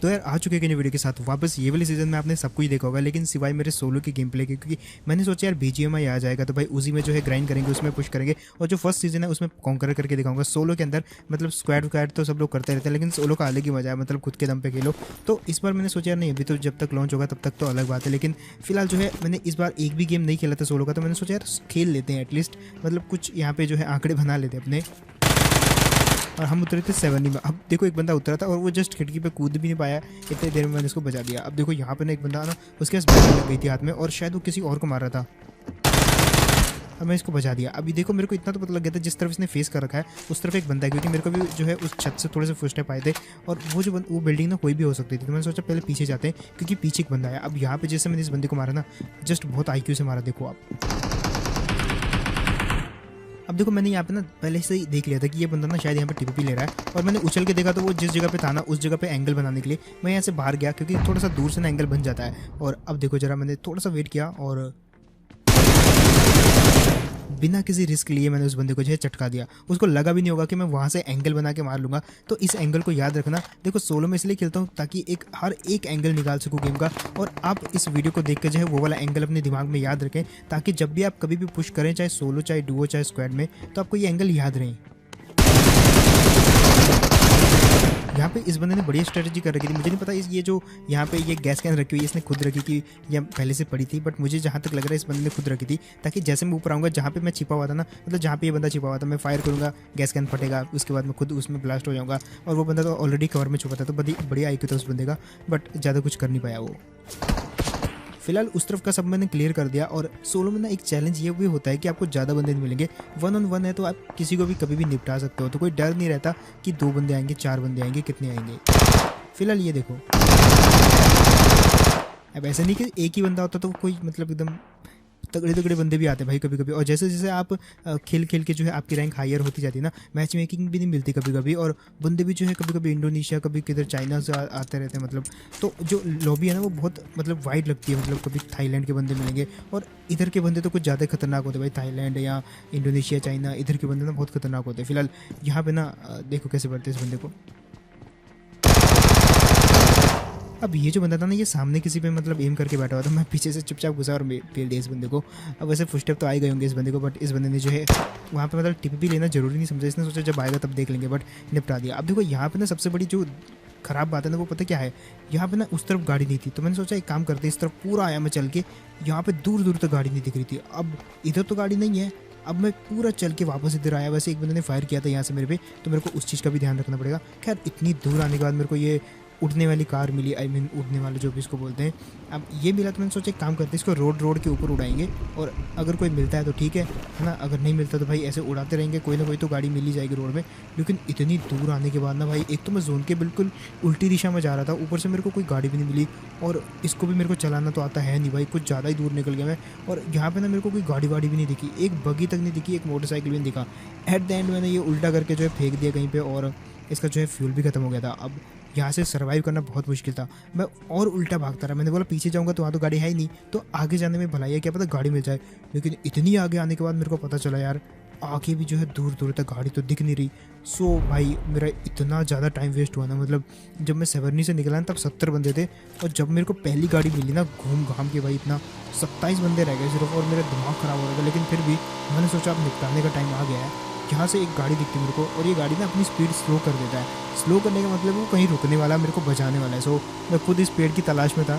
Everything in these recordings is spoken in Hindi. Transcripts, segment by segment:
तो यार आ चुके हैं वीडियो के साथ वापस। ये वाले सीजन में आपने सब कुछ देखा होगा, लेकिन सिवाय मेरे सोलो के गेम प्ले के, क्योंकि मैंने सोचा यार BGMI आ जाएगा तो भाई उसी में जो है ग्राइंड करेंगे, उसमें पुश करेंगे। और जो फर्स्ट सीजन है उसमें कॉन्कर करके दिखाऊंगा। सोलो के अंदर मतलब स्क्वाड तो सब लोग करते रहते हैं, लेकिन सोलो का अलग ही मजा है, मतलब खुद के दम पे खेलो। तो इस बार मैंने सोचा यार नहीं, अभी तो जब तक लॉन्च होगा तब तक तो अलग बात है, लेकिन फिलहाल जो है मैंने इस बार एक भी गेम नहीं खेला था सोलो का, तो मैंने सोचा यार खेल लेते हैं एटलीस्ट, मतलब कुछ यहाँ पे जो है आंकड़े बना लेते हैं अपने। और हम उतरे थे 70 में। अब देखो एक बंदा उतरा था और वो जस्ट खिड़की पे कूद भी नहीं पाया, इतनी देर में मैंने उसको बचा दिया। अब देखो यहाँ पे ना एक बंदा ना उसके पास बैटरी लग गई थी हाथ में, और शायद वो किसी और को मार रहा था। अब मैं इसको बचा दिया। अभी देखो मेरे को इतना तो पता लग गया था जिस तरफ इसने फेस कर रखा है उस तरफ एक बंदा है, क्योंकि मेरे को भी जो है उस छत से थोड़े से फुटस्टेप आए थे, और वो बिल्डिंग ना कोई भी हो सकती थी। तो मैंने सोचा पहले पीछे जाते हैं, क्योंकि पीछे एक बंदा है। अब यहाँ पे जैसे मैंने इस बंदे को मारा ना, जस्ट बहुत IQ से मारा। देखो आप, अब देखो मैंने यहाँ पे ना पहले से ही देख लिया था कि ये बंदा ना शायद यहाँ पे TPP ले रहा है, और मैंने उछल के देखा तो वो जिस जगह पे था ना उस जगह पे एंगल बनाने के लिए मैं यहाँ से बाहर गया, क्योंकि थोड़ा सा दूर से ना एंगल बन जाता है। और अब देखो जरा, मैंने थोड़ा सा वेट किया और बिना किसी रिस्क लिए मैंने उस बंदे को जो है चटका दिया। उसको लगा भी नहीं होगा कि मैं वहाँ से एंगल बना के मार लूँगा। तो इस एंगल को याद रखना। देखो सोलो में इसलिए खेलता हूँ ताकि हर एक एंगल निकाल सकूँ गेम का, और आप इस वीडियो को देख के जो है वो वाला एंगल अपने दिमाग में याद रखें, ताकि जब भी आप कभी भी पुश करें, चाहे सोलो चाहे डुओ चाहे स्क्वाड में, तो आपको ये एंगल याद रहे। यहाँ पे इस बंदे ने बढ़िया स्ट्रेटजी कर रखी थी। मुझे नहीं पता ये जो यहाँ पे ये गैस कैन रखी हुई है इसने खुद रखी थी या पहले से पड़ी थी, बट मुझे जहाँ तक लग रहा है इस बंदे ने खुद रखी थी, ताकि जैसे मैं ऊपर आऊँगा जहाँ पे मैं छिपा हुआ था ना, मतलब जहाँ पे ये बंदा छिपा हुआ था, मैं फायर करूँगा, गैस कैन फटेगा, उसके बाद मैं खुद उसमें ब्लास्ट हो जाऊँगा। और वो बंदा तो ऑलरेडी कवर में छुपा था, तो बढ़िया IQ था उस बंदे का, बट ज़्यादा कुछ कर नहीं पाया वो। फिलहाल उस तरफ का सब मैंने क्लियर कर दिया। और सोलो में ना एक चैलेंज ये भी होता है कि आपको ज़्यादा बंदे नहीं मिलेंगे। 1-on-1 है तो आप किसी को भी कभी भी निपटा सकते हो, तो कोई डर नहीं रहता कि 2 बंदे आएंगे, 4 बंदे आएंगे, कितने आएंगे। फिलहाल ये देखो, अब ऐसा नहीं कि एक ही बंदा होता तो कोई मतलब एकदम तगड़े बंदे भी आते हैं भाई कभी कभी। और जैसे जैसे आप खेल के जो है आपकी रैंक हायर होती जाती है ना, मैच मेकिंग भी नहीं मिलती कभी कभी, और बंदे भी जो है कभी कभी इंडोनेशिया, कभी किधर चाइना से आते रहते हैं। मतलब तो जो लॉबी है ना वो बहुत मतलब वाइड लगती है, मतलब कभी थाईलैंड के बंदे मिलेंगे, और इधर के बंदे तो कुछ ज़्यादा खतरनाक होते हैं भाई। थाईलैंड या इंडोनेशिया, चाइना, इधर के बंदे ना बहुत खतरनाक होते हैं। फिलहाल यहाँ पे ना देखो कैसे बढ़ते हैं इस बंदे को। अब ये जो बंदा था ना, ये सामने किसी पे मतलब एम करके बैठा हुआ था, मैं पीछे से चुपचाप घुसा और फेल दिया इस बंदे को। अब वैसे फुटस्टेप तो आ ही गए होंगे इस बंदे को, बट इस बंदे ने जो है वहाँ पे मतलब TPP लेना जरूरी नहीं समझा। इसने सोचा जब आएगा तब देख लेंगे, बट निपटा दिया। अब देखो यहाँ पे ना सबसे बड़ी जो खराब बात है ना वो पता क्या है, यहाँ पे ना उस तरफ गाड़ी नहीं थी, तो मैंने सोचा एक काम करते, इस तरफ पूरा आया मैं चल के, यहाँ पे दूर दूर तक गाड़ी नहीं दिख रही थी। अब इधर तो गाड़ी नहीं है, अब मैं पूरा चल के वापस इधर आया। वैसे एक बंदे ने फायर किया था यहाँ से मेरे पे, तो मेरे को उस चीज़ का भी ध्यान रखना पड़ेगा। खैर इतनी दूर आने के बाद मेरे को ये उड़ने वाली कार मिली, I mean उड़ने वाले जो भी इसको बोलते हैं। अब ये मिला तो मैंने सोचा एक काम करते हैं, इसको रोड के ऊपर उड़ाएंगे, और अगर कोई मिलता है तो ठीक है ना, अगर नहीं मिलता तो भाई ऐसे उड़ाते रहेंगे, कोई ना कोई तो गाड़ी मिल ही जाएगी रोड में। लेकिन इतनी दूर आने के बाद ना भाई, एक तो मैं जोन के बिल्कुल उल्टी दिशा में जा रहा था, ऊपर से मेरे को कोई गाड़ी भी नहीं मिली, और इसको भी मेरे को चलाना तो आता है नहीं भाई, कुछ ज़्यादा ही दूर निकल गया मैं। और यहाँ पे ना मेरे को कोई गाड़ी वाड़ी भी नहीं दिखी, एक बगी तक नहीं दिखी, एक मोटरसाइकिल भी नहीं दिखा। एट द एंड मैंने ये उल्टा करके जो है फेंक दिया कहीं पे, और इसका जो है फ्यूल भी खत्म हो गया था। अब यहाँ से सर्वाइव करना बहुत मुश्किल था, मैं और उल्टा भागता रहा। मैंने बोला पीछे जाऊँगा तो वहाँ तो गाड़ी है ही नहीं, तो आगे जाने में भलाई है, क्या पता गाड़ी मिल जाए। लेकिन इतनी आगे आने के बाद मेरे को पता चला यार आगे भी जो है दूर दूर तक गाड़ी तो दिख नहीं रही। सो भाई मेरा इतना ज़्यादा टाइम वेस्ट हुआ ना, मतलब जब मैं सेवर्नी से निकला तब 70 बंदे थे, और जब मेरे को पहली गाड़ी मिली ना घूम घाम के भाई इतना 27 बंदे रह गए सिर्फ, और मेरा दिमाग ख़राब हो रहा था। लेकिन फिर भी मैंने सोचा अब निपटाने का टाइम आ गया है। यहाँ से एक गाड़ी दिखती मेरे को, और ये गाड़ी ना अपनी स्पीड स्लो कर देता है। स्लो करने का मतलब वो कहीं रुकने वाला, मेरे को बचाने वाला है। सो मैं खुद इस पेड़ की तलाश में था,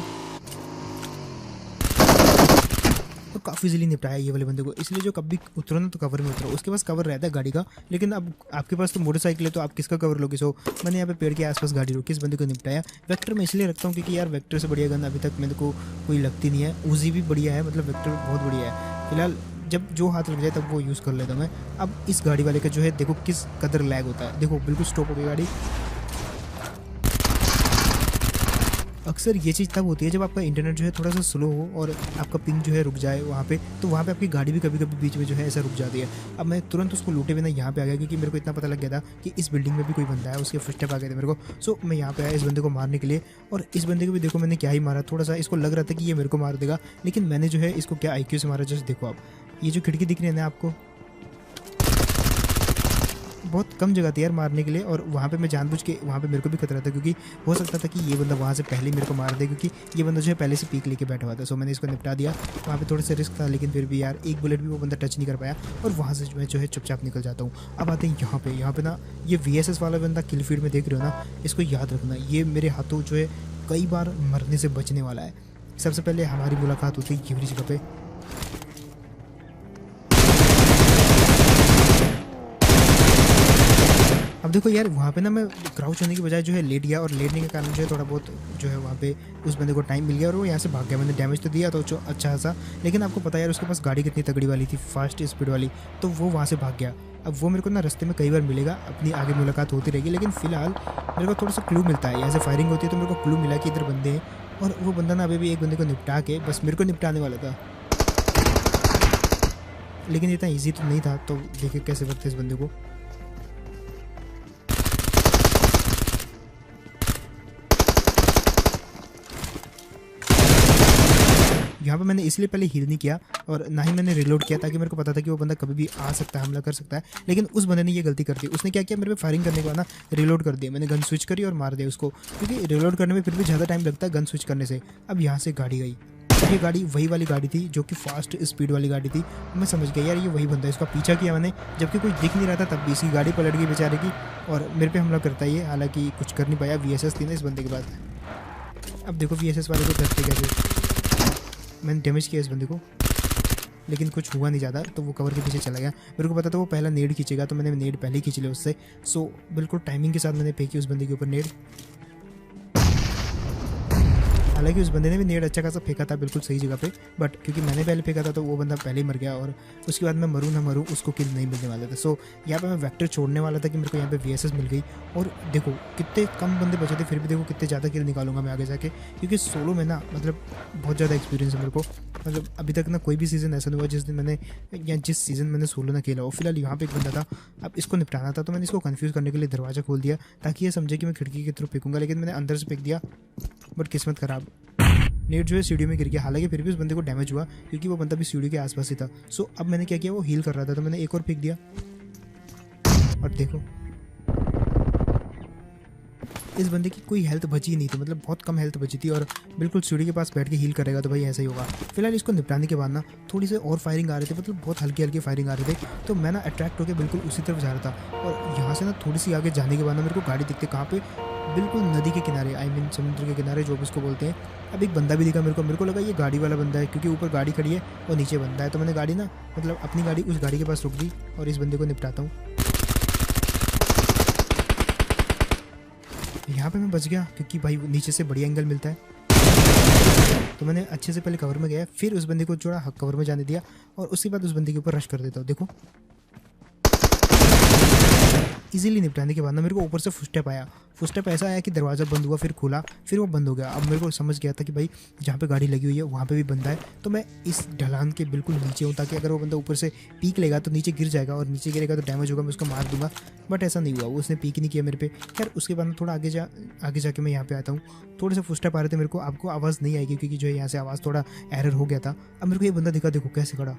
तो काफ़ी इजीली निपटाया ये वाले बंदे को। इसलिए जो कभी उतरो ना तो कवर में उतरो, उसके पास कवर रहता है गाड़ी का, लेकिन अब आपके पास तो मोटरसाइकिल है तो आप किसका कवर लोगे। सो मैंने यहाँ पे पेड़ के आसपास गाड़ी रोकी, इस बंदे को निपटाया। वेक्टर मैं इसलिए रखता हूँ क्योंकि यार वेक्टर से बढ़िया गन अभी तक मेरे को कोई लगती नहीं है। उजी भी बढ़िया है, मतलब वेक्टर बहुत बढ़िया है। फिलहाल जब जो हाथ लग जाए तब वो यूज़ कर लेता हूँ मैं। अब इस गाड़ी वाले का जो है देखो किस कदर लैग होता है, देखो बिल्कुल स्टॉप हो गई गाड़ी। अक्सर ये चीज़ तब होती है जब आपका इंटरनेट जो है थोड़ा सा स्लो हो और आपका पिंग जो है रुक जाए वहाँ पे, तो वहाँ पे आपकी गाड़ी भी कभी कभी बीच में जो है ऐसा रुक जाती है। अब मैं तुरंत उसको लूटे बिना यहाँ पे आ गया, क्योंकि मेरे को इतना पता लग गया था कि इस बिल्डिंग में भी कोई बंदा है, उसके फुटस्टेप आ गए थे मेरे को। सो मैं यहाँ पे आया इस बंदे को मारने के लिए, और इस बंदे को भी देखो मैंने क्या ही मारा। थोड़ा सा इसको लग रहा था कि ये मेरे को मार देगा, लेकिन मैंने जो है इसको क्या IQ से मारा। जस्ट देखो आप, ये जो खिड़की दिख रही है ना आपको, बहुत कम जगह थी यार मारने के लिए, और वहाँ पे मैं जानबूझ के वहाँ पे मेरे को भी खतरा था क्योंकि हो सकता था कि ये बंदा वहाँ से पहले ही मेरे को मार दे, क्योंकि ये बंदा जो है पहले से पीक लेके बैठा हुआ था। सो मैंने इसको निपटा दिया। वहाँ पे थोड़ा सा रिस्क था, लेकिन फिर भी यार एक बुलेट भी वो बंदा टच नहीं कर पाया, और वहाँ से मैं जो है चुपचाप निकल जाता हूँ। अब आते हैं यहाँ पे ना ये VSS वाला बंदा किल फीड में देख रहे हो ना, इसको याद रखना, ये मेरे हाथों जो है कई बार मरने से बचने वाला है। सबसे पहले हमारी मुलाकात होती है ये वाली जगह पे। अब देखो यार वहाँ पे ना मैं क्राउच होने की बजाय जो है लेट गया, और लेटने के कारण जो है थोड़ा बहुत जो है वहाँ पे उस बंदे को टाइम मिल गया और वो यहाँ से भाग गया। मैंने डैमेज तो दिया तो अच्छा सा, लेकिन आपको पता है यार उसके पास गाड़ी कितनी तगड़ी वाली थी, फास्ट स्पीड वाली, तो वो वहाँ से भाग गया। अब वो मेरे को ना रास्ते में कई बार मिलेगा, अपनी आगे मुलाकात होती रहेगी, लेकिन फिलहाल मेरे को थोड़ा सा क्लू मिलता है। यहाँ से फायरिंग होती है तो मेरे को क्लू मिला कि इधर बंदे हैं, और वो बंदा ना अभी भी एक बंदे को निपटा के बस मेरे को निपटाने वाला था, लेकिन इतना ईजी तो नहीं था। तो देखिए कैसे करते इस बंदे को। यहाँ पे मैंने इसलिए पहले हील नहीं किया और ना ही मैंने रिलोड किया, ताकि मेरे को पता था कि वो बंदा कभी भी आ सकता है, हमला कर सकता है। लेकिन उस बंदे ने ये गलती कर दी। उसने क्या किया, मेरे पे फायरिंग करने के बाद ना रिलोड कर दिया। मैंने गन स्विच करी और मार दिया उसको, क्योंकि रिलोड करने में फिर भी ज़्यादा टाइम लगता है गन स्विच करने से। अब यहाँ से गाड़ी गई, ये गाड़ी वही वाली गाड़ी थी जो कि फास्ट स्पीड वाली गाड़ी थी। मैं समझ गया यार ये वही बंदा है। इसका पीछा किया मैंने, जबकि कोई दिख नहीं रहा था, तब भी इसकी गाड़ी पलट गई बेचारे की और मेरे पे हमला करता है ये। हालांकि कुछ कर नहीं पाया, VSS थी ना इस बंदे के पास। अब देखो VSS वाले को करते कैसे। मैंने डैमेज किया इस बंदे को, लेकिन कुछ हुआ नहीं ज़्यादा, तो वो कवर के पीछे चला गया। मेरे को पता था वो पहला नेड खींचेगा, तो मैंने नेड पहले ही खींच लिया उससे। सो बिल्कुल टाइमिंग के साथ मैंने फेंकी उस बंदे के ऊपर नेड। हालांकि उस बंदे ने भी नेड अच्छा खासा फेंका था बिल्कुल सही जगह पे, बट क्योंकि मैंने पहले फेंका था तो वो बंदा पहले ही मर गया, और उसके बाद मैं मरूँ ना मरूँ उसको किल नहीं मिलने वाला था। सो यहाँ पे मैं वेक्टर छोड़ने वाला था कि मेरे को यहाँ पे VSS मिल गई। और देखो कितने कम बंदे बचे थे, फिर भी देखो कितने ज़्यादा किल निकालूंगा मैं आगे जाके, क्योंकि सोलो में ना मतलब बहुत ज़्यादा एक्सपीरियंस है मेरे को। मतलब अभी तक ना कोई भी सीज़न ऐसा नहीं हुआ जिस दिन मैंने या जिस सीज़न मैंने सोलो ना खेला हो। फिलहाल यहाँ पे एक बंदा था, अब इसको निपटाना था, तो मैंने इसको कन्फ्यूज़ करने के लिए दरवाज़ा खोल दिया ताकि ये समझे कि मैं खिड़की के थ्रू फेंकूंगा, लेकिन मैंने अंदर से फेंक दिया। बट किस्मत ख़राब, नेट जो है सीढ़ी में गिर गया। हालांकि फिर भी उस बंदे को डैमेज हुआ क्योंकि वो बंदा भी सीढ़ी के आसपास ही था। सो अब मैंने क्या किया, वो हील कर रहा था तो मैंने एक और फेंक दिया, और देखो इस बंदे की कोई हेल्थ बची नहीं थी, मतलब बहुत कम हेल्थ बची थी, और बिल्कुल सीढ़ी के पास बैठ के हील करेगा तो भाई ऐसा ही होगा। फिलहाल इसको निपटाने के बाद ना थोड़ी सी और फायरिंग आ रही थी, मतलब बहुत हल्की हल्की फायरिंग आ रहे थे, तो मैं ना अट्रैक्ट होकर बिल्कुल उसी तरफ जा रहा था। और यहाँ से ना थोड़ी सी आगे जाने के बाद ना मेरे को गाड़ी दिखती कहाँ पे, बिल्कुल नदी के किनारे, आई मीन समुद्र के किनारे जो भी इसको बोलते हैं। अब एक बंदा भी दिखा मेरे को लगा ये गाड़ी वाला बंदा है, क्योंकि ऊपर गाड़ी खड़ी है और नीचे बंदा है। तो मैंने गाड़ी ना मतलब अपनी गाड़ी उस गाड़ी के पास रुक दी और इस बंदे को निपटाता हूँ। यहाँ पे मैं बच गया क्योंकि भाई नीचे से बढ़िया एंगल मिलता है, तो मैंने अच्छे से पहले कवर में गया, फिर उस बंदे को थोड़ा कवर में जाने दिया, और उसके बाद उस बंदे के ऊपर रश कर देता हूँ। देखो इजीली निपटाने के बाद ना मेरे को ऊपर से फुटस्टेप आया। फुटस्टेप ऐसा आया कि दरवाज़ा बंद हुआ, फिर खुला, फिर वो बंद हो गया। अब मेरे को समझ गया था कि भाई जहाँ पे गाड़ी लगी हुई है वहाँ पे भी बंदा है, तो मैं इस ढलान के बिल्कुल नीचे हूँ, ताकि अगर वो बंदा ऊपर से पीक लेगा तो नीचे गिर जाएगा, और नीचे गिरेगा तो डैमेज होगा, मैं उसको मार दूंगा। बट ऐसा नहीं हुआ, वो उसने पीक नहीं किया मेरे पे। खैर उसके बाद थोड़ा आगे जाके मैं यहाँ पे आता हूँ। थोड़े से फुटस्टेप आ रहे थे मेरे को, आपको आवाज़ नहीं आएगी क्योंकि जो है यहाँ से आवाज़ थोड़ा एरर हो गया था। अब मेरे को ये बंदा दिखा, देखो कैसे खड़ा,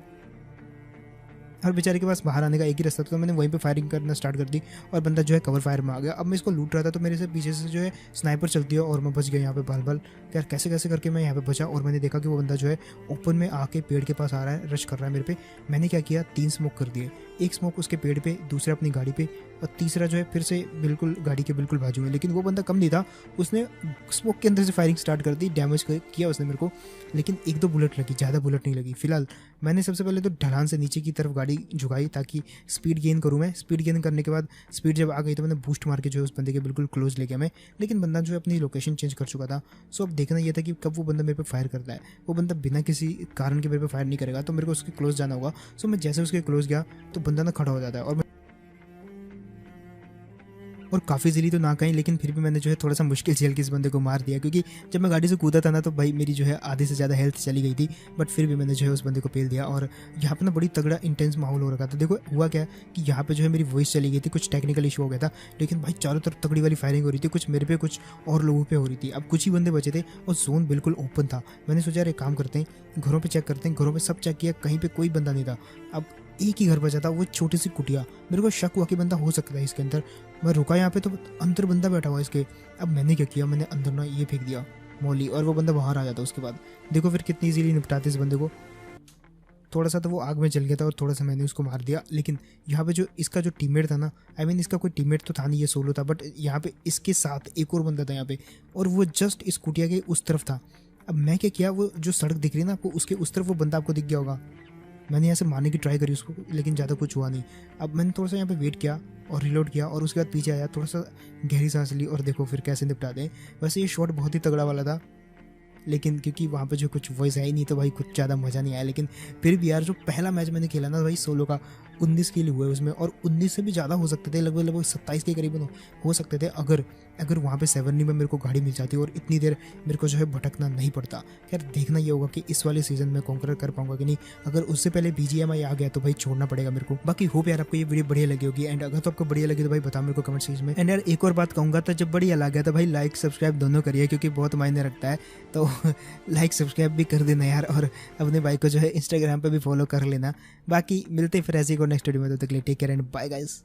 और बेचारे के पास बाहर आने का एक ही रास्ता था, तो मैंने वहीं पे फायरिंग करना स्टार्ट कर दी, और बंदा जो है कवर फायर में आ गया। अब मैं इसको लूट रहा था तो मेरे से पीछे से जो है स्नाइपर चलती है, और मैं बच गया यहाँ पे बाल यार कैसे कैसे करके मैं यहाँ पे बचा। और मैंने देखा कि वो बंदा जो है ओपन में आके पेड़ के पास आ रहा है, रश कर रहा है मेरे पे। मैंने क्या किया, 3 स्मोक कर दिए, एक स्मोक उसके पेड़ पे, दूसरा अपनी गाड़ी पे, और तीसरा जो है फिर से बिल्कुल गाड़ी के बिल्कुल बाजू में। लेकिन वो बंदा कम नहीं था, उसने स्मोक के अंदर से फायरिंग स्टार्ट कर दी, डैमेज किया उसने मेरे को, लेकिन 1-2 बुलेट लगी, ज़्यादा बुलेट नहीं लगी। फिलहाल मैंने सबसे पहले तो ढलान से नीचे की तरफ गाड़ी झुकाई ताकि स्पीड गेन करूँ मैं। स्पीड गेन करने के बाद स्पीड जब आ गई तो मैंने बूस्ट मार के जो है उस बंदे के बिल्कुल क्लोज ले गया मैं, लेकिन बंदा जो है अपनी लोकेशन चेंज कर चुका था। सो अब देखना यह था कि कब वो बंदा मेरे पे फायर करता है। वो बंदा बिना किसी कारण के मेरे पे फायर नहीं करेगा, तो मेरे को उसके क्लोज जाना होगा। सो मैं जैसे उसके क्लोज गया तो बंदा ना खड़ा हो जाता है, और काफ़ी इजीली तो ना कहीं, लेकिन फिर भी मैंने जो है थोड़ा सा मुश्किल झेल के इस बंदे को मार दिया, क्योंकि जब मैं गाड़ी से कूदा था ना तो भाई मेरी जो है आधे से ज़्यादा हेल्थ चली गई थी। बट फिर भी मैंने जो है उस बंदे को पेल दिया, और यहाँ पे ना बड़ी तगड़ा इंटेंस माहौल हो रखा था। देखो हुआ क्या कि यहाँ पे जो है मेरी वॉइस चली गई थी, कुछ टेक्निकल इशू हो गया था, लेकिन भाई चारों तरफ तगड़ी वाली फायरिंग हो रही थी, कुछ मेरे पे कुछ और लोगों पे हो रही थी। अब कुछ ही बंदे बचे थे और जोन बिल्कुल ओपन था। मैंने सोचा यार एक काम करते हैं, घरों पर चेक करते हैं। घरों पर सब चेक किया, कहीं पर कोई बंदा नहीं था। अब एक ही घर बचा था, वो छोटी सी कुटिया। मेरे को शक हुआ कि बंदा हो सकता है इसके अंदर। मैं रुका यहाँ पे तो अंदर बंदा बैठा हुआ इसके। अब मैंने क्या किया, मैंने अंदर ना ये फेंक दिया मौली, और वो बंदा बाहर आ जाता। उसके बाद देखो फिर कितनी इजीली निपटाते इस बंदे को। थोड़ा सा तो वो आग में जल गया था और थोड़ा सा मैंने उसको मार दिया। लेकिन यहाँ पे जो इसका जो टीममेट था ना, आई मीन इसका कोई टीममेट तो था नहीं, ये सोलो था, बट यहाँ पे इसके साथ एक और बंदा था यहाँ पे, और वो जस्ट इस कुटिया के उस तरफ था। अब मैं क्या किया, वो जो सड़क दिख रही है ना आपको, उसके उस तरफ वो बंदा आपको दिख गया होगा। मैंने यहाँ से मारने की ट्राई करी उसको, लेकिन ज़्यादा कुछ हुआ नहीं। अब मैंने थोड़ा सा यहाँ पे वेट किया और रिलोड किया, और उसके बाद पीछे आया, थोड़ा सा गहरी सांस ली, और देखो फिर कैसे निपटा दें। वैसे ये शॉट बहुत ही तगड़ा वाला था, लेकिन क्योंकि वहाँ पे जो कुछ वॉइस है ही नहीं, तो भाई कुछ ज़्यादा मज़ा नहीं आया। लेकिन फिर भी यार, जो पहला मैच मैंने खेला ना भाई सोलो का, 19 किल हुए उसमें, और 19 से भी ज़्यादा हो सकते थे, लगभग 27 के करीबन हो सकते थे, अगर वहाँ पे 7 में मेरे को गाड़ी मिल जाती और इतनी देर मेरे को जो है भटकना नहीं पड़ता। खैर देखना ये होगा कि इस वाले सीज़न में कॉन्कर कर पाऊंगा कि नहीं। अगर उससे पहले BGMI आ गया तो भाई छोड़ना पड़ेगा मेरे को। बाकी होप यार आपको ये वीडियो बढ़िया लगी होगी, एंड अगर तो आपको बढ़िया लगी तो भाई बताओ मेरे को कमेंट सेक्शन में। एंड यार एक और बात कहूँगा, तो जब बढ़िया लगा तो भाई लाइक सब्सक्राइब दोनों करिए, क्योंकि बहुत मायने रखता है। तो लाइक सब्सक्राइब भी कर देना यार, और अपने भाई को जो है इंस्टाग्राम पे भी फॉलो कर लेना। बाकी मिलते फिर ऐसे ही नेक्स्ट वीडियो में, तो तक के लिए take care and bye guys.